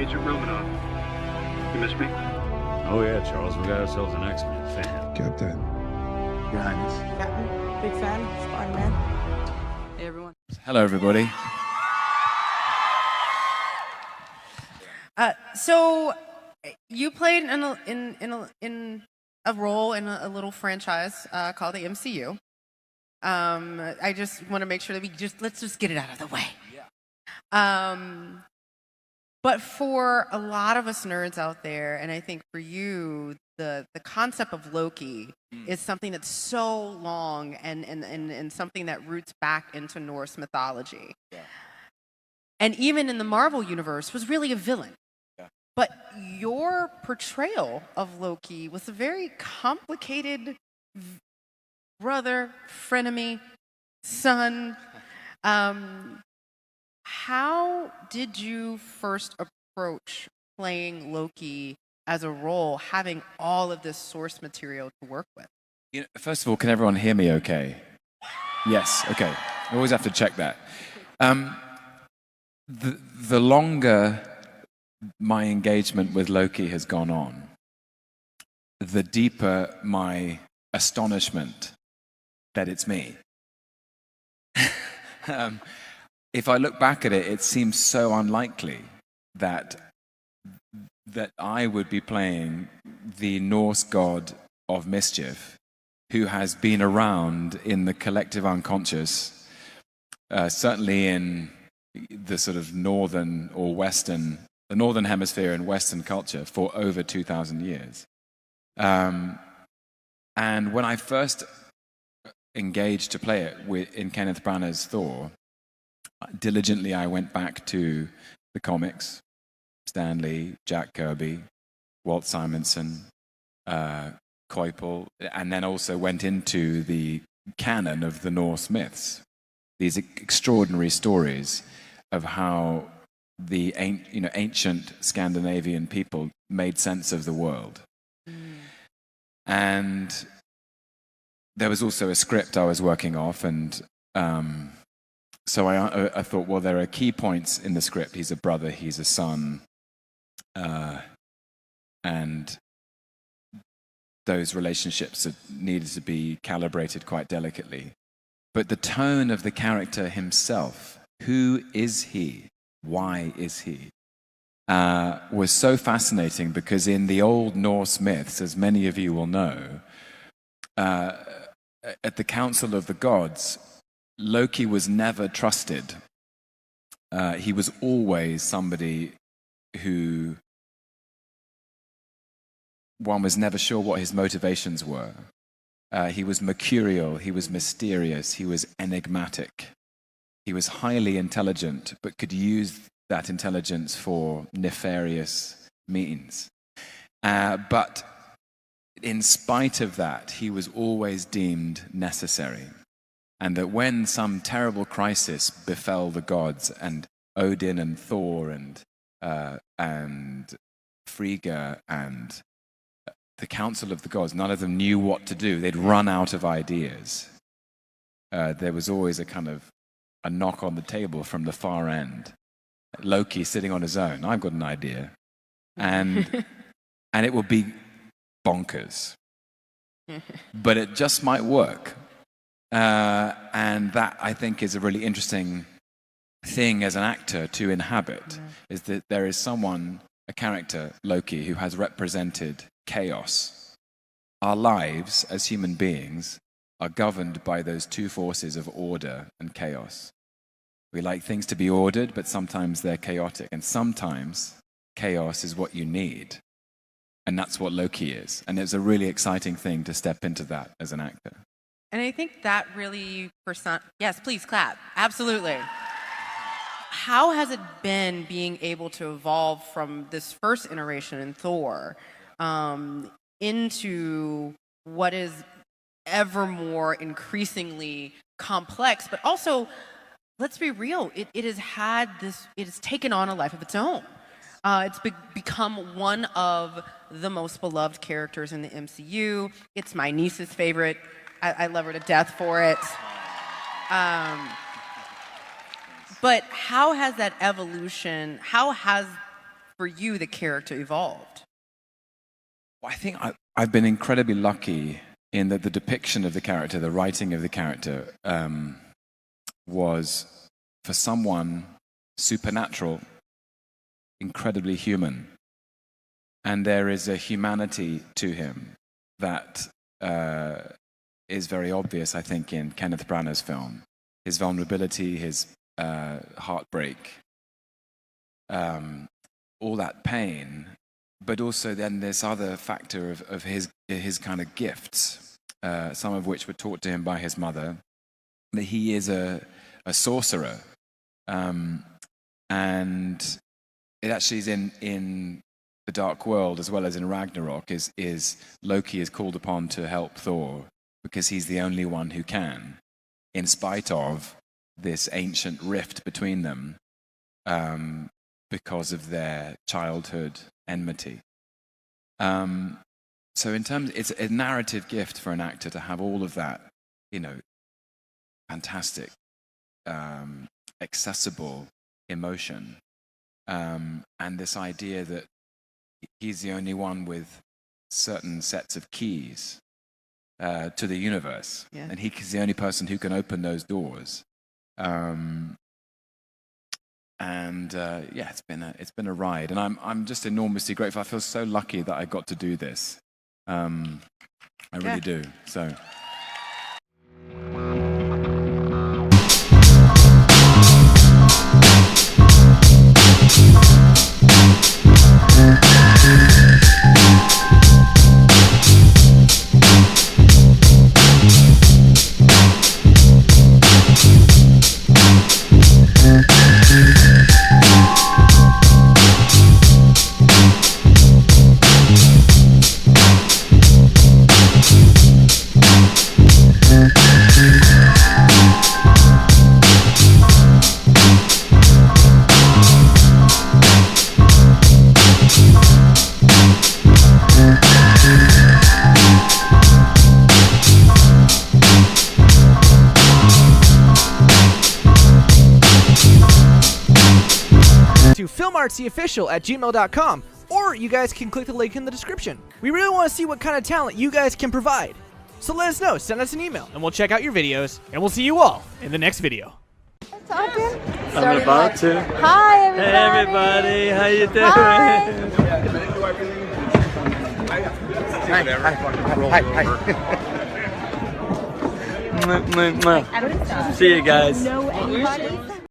Agent Romanoff. You miss me? Oh yeah, Charles, we got ourselves an X-Men fan. Captain. Your Highness. Captain, big fan, Spider-Man. Hey, everyone. Hello, everybody. So you played in a role in a little franchise called the MCU. I just want to make sure that let's just get it out of the way. Yeah. But for a lot of us nerds out there, and I think for you, the concept of Loki is something that's so long and something that roots back into Norse mythology. Yeah. And even in the Marvel universe was really a villain. Yeah. But your portrayal of Loki was a very complicated brother, frenemy, son. How did you first approach playing Loki as a role, having all of this source material to work with? First of all, can everyone hear me okay? Yes, okay. I always have to check that. The longer my engagement with Loki has gone on, the deeper my astonishment that it's me. If I look back at it, it seems so unlikely that I would be playing the Norse god of mischief who has been around in the collective unconscious, certainly in the sort of northern or western, the northern hemisphere and western culture for over 2,000 years. And when I first engaged to play it in Kenneth Branagh's Thor, diligently I went back to the comics, Stan Lee, Jack Kirby, Walt Simonson, Koipel, and then also went into the canon of the Norse myths, these extraordinary stories of how the ancient Scandinavian people made sense of the world. And there was also a script I was working off, and so I thought, well, there are key points in the script. He's a brother, he's a son, and those relationships needed to be calibrated quite delicately. But the tone of the character himself, who is he? Why is he? Was so fascinating because in the old Norse myths, as many of you will know, at the Council of the Gods, Loki was never trusted. He was always somebody who one was never sure what his motivations were. He was mercurial, he was mysterious, he was enigmatic. He was highly intelligent, but could use that intelligence for nefarious means. But in spite of that, he was always deemed necessary. And that when some terrible crisis befell the gods, and Odin and Thor and Frigga and the Council of the Gods, none of them knew what to do. They'd run out of ideas. There was always a kind of a knock on the table from the far end. Loki sitting on his own. I've got an idea. And it will be bonkers. But it just might work. And that, I think, is a really interesting thing as an actor to inhabit, is that there is someone, a character, Loki, who has represented chaos. Our lives as human beings are governed by those two forces of order and chaos. We like things to be ordered, but sometimes they're chaotic, and sometimes chaos is what you need. And that's what Loki is. And it's a really exciting thing to step into that as an actor. And I think that really, yes, please clap. Absolutely. How has it been being able to evolve from this first iteration in Thor into what is ever more increasingly complex, but also, let's be real, it has taken on a life of its own. It's become one of the most beloved characters in the MCU. It's my niece's favorite. I love her to death for it. But how has that evolution, for you the character evolved? Well, I think I've been incredibly lucky in that the depiction of the character, the writing of the character, was for someone supernatural, incredibly human. And there is a humanity to him that is very obvious, I think, in Kenneth Branagh's film. His vulnerability, his heartbreak, all that pain, but also then this other factor of his kind of gifts, some of which were taught to him by his mother, that he is a sorcerer. And it actually is in the Dark World, as well as in Ragnarok, is Loki is called upon to help Thor because he's the only one who can, in spite of this ancient rift between them, because of their childhood enmity. So in terms, it's a narrative gift for an actor to have all of that, fantastic, accessible emotion, and this idea that he's the only one with certain sets of keys to the universe, and he's the only person who can open those doors. It's been a ride, and I'm just enormously grateful. I feel so lucky that I got to do this. I really do. So. To filmartsyofficial@gmail.com, or you guys can click the link in the description. We really want to see what kind of talent you guys can provide. So let us know, send us an email, and we'll check out your videos, and we'll see you all in the next video. Talking? I'm about to. Hi, everybody. Hey, everybody. How you doing? Hi. See you guys. Know anybody?